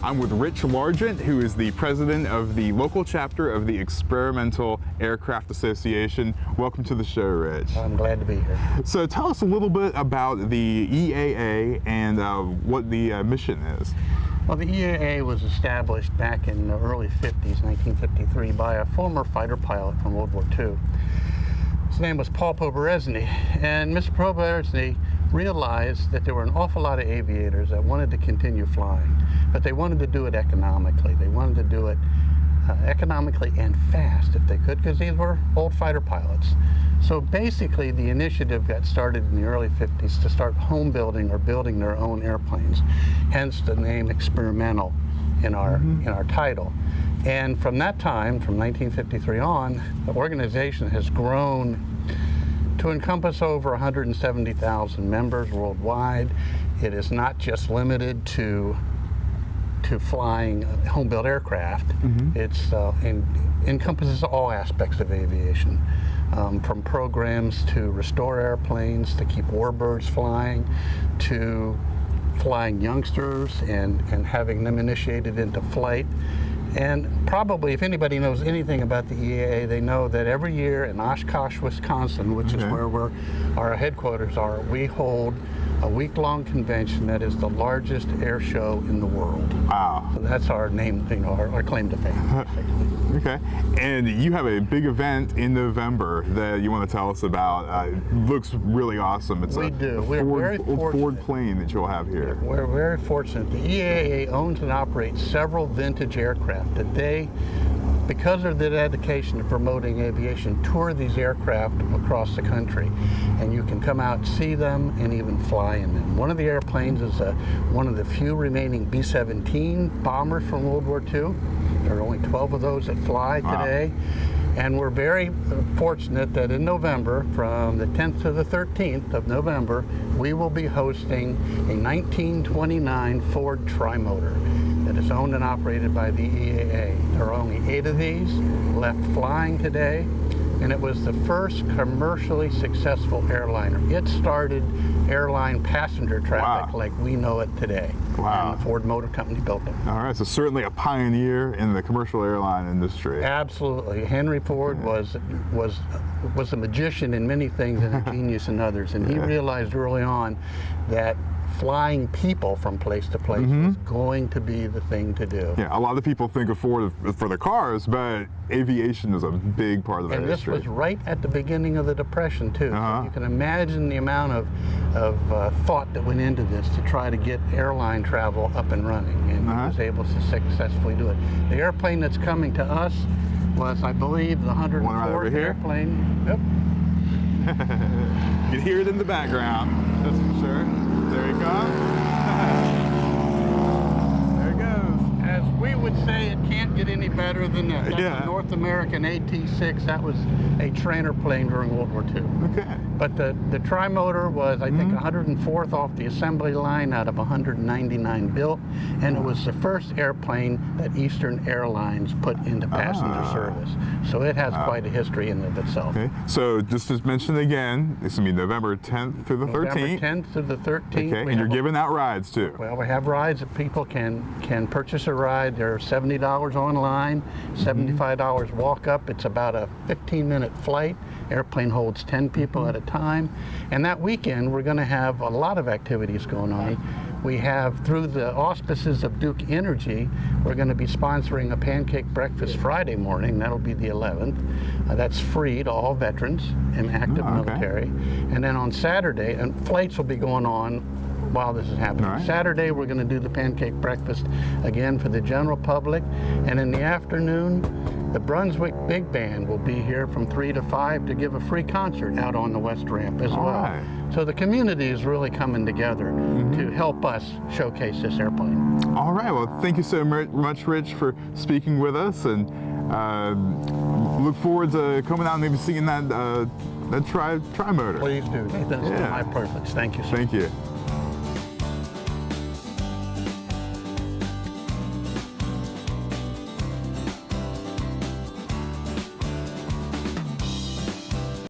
I'm with Rich Largent, who is the president of the local chapter of the Experimental Aircraft Association. Welcome to the show, Rich. I'm glad to be here. So tell us a little bit about the EAA and what the mission is. Well, the EAA was established back in the early 50s, 1953, by a former fighter pilot from World War II. His name was Paul Poberezny, and Mr. Poberezny realized that there were an awful lot of aviators that wanted to continue flying, but they wanted to do it economically. They wanted to do it economically and fast if they could, because these were old fighter pilots. So basically the initiative got started in the early 50s to start home building or building their own airplanes, hence the name experimental in our title. And from that time, from 1953 on, the organization has grown to encompass over 170,000 members worldwide. It is not just limited to flying home-built aircraft. It's encompasses all aspects of aviation, from programs to restore airplanes, to keep warbirds flying, to flying youngsters and having them initiated into flight. And probably, if anybody knows anything about the EAA, they know that every year in Oshkosh, Wisconsin, which is where our headquarters are, we hold a week-long convention that is the largest air show in the world. Wow. So that's our name, our claim to fame. Okay. And you have a big event in November that you want to tell us about. It looks really awesome. It's We're very fortunate. Ford plane that you'll have here. We're very fortunate. The EAA owns and operates several vintage aircraft that they, because of their dedication to promoting aviation, tour these aircraft across the country. And you can come out, see them, and even fly in them. One of the airplanes is one of the few remaining B-17 bombers from World War II. There are only 12 of those that fly today. And we're very fortunate that in November, from the 10th to the 13th of November, we will be hosting a 1929 Ford Trimotor that is owned and operated by the EAA. There are only 8 of these left flying today, and it was the first commercially successful airliner. It started airline passenger traffic like we know it today. Wow. And the Ford Motor Company built them. All right, so certainly a pioneer in the commercial airline industry. Absolutely. Henry Ford was a magician in many things and a genius in others, and he realized early on that flying people from place to place was going to be the thing to do. Yeah, a lot of people think of Ford for the cars, but aviation is a big part of that history. And this was right at the beginning of the Depression, too. So you can imagine the amount of thought that went into this to try to get airline travel up and running, and he was able to successfully do it. The airplane that's coming to us was, I believe, the 104th airplane. Yep. You can hear it in the background, that's for sure. There he comes. There it goes. As we would say, it can't get any better than that. That's a North American AT-6. That was a trainer plane during World War II. Okay. But the Trimotor was, I think, 104th off the assembly line out of 199 built, and it was the first airplane that Eastern Airlines put into passenger service. So it has quite a history in and of itself. Okay. So just to mention again, this will be November 10th through the 13th. November 10th to the 13th. Okay, and you're giving out rides too. Well, we have rides that people can purchase a ride. They're $70 online, $75 walk up. It's about a 15-minute flight. Airplane holds 10 people at a time. And that weekend, we're going to have a lot of activities going on. We have, through the auspices of Duke Energy, we're going to be sponsoring a pancake breakfast Friday morning. That'll be the 11th. That's free to all veterans and active military. And then on Saturday, and flights will be going on while this is happening. Saturday, we're going to do the pancake breakfast again for the general public. And in the afternoon, the Brunswick Big Band will be here from 3 to 5 to give a free concert out on the West Ramp as well. So the community is really coming together to help us showcase this airplane. All right, well, thank you so much, Rich, for speaking with us, and look forward to coming out and maybe seeing that Trimotor. Please do, Nathan. It's my privilege. Thank you, sir. Thank you.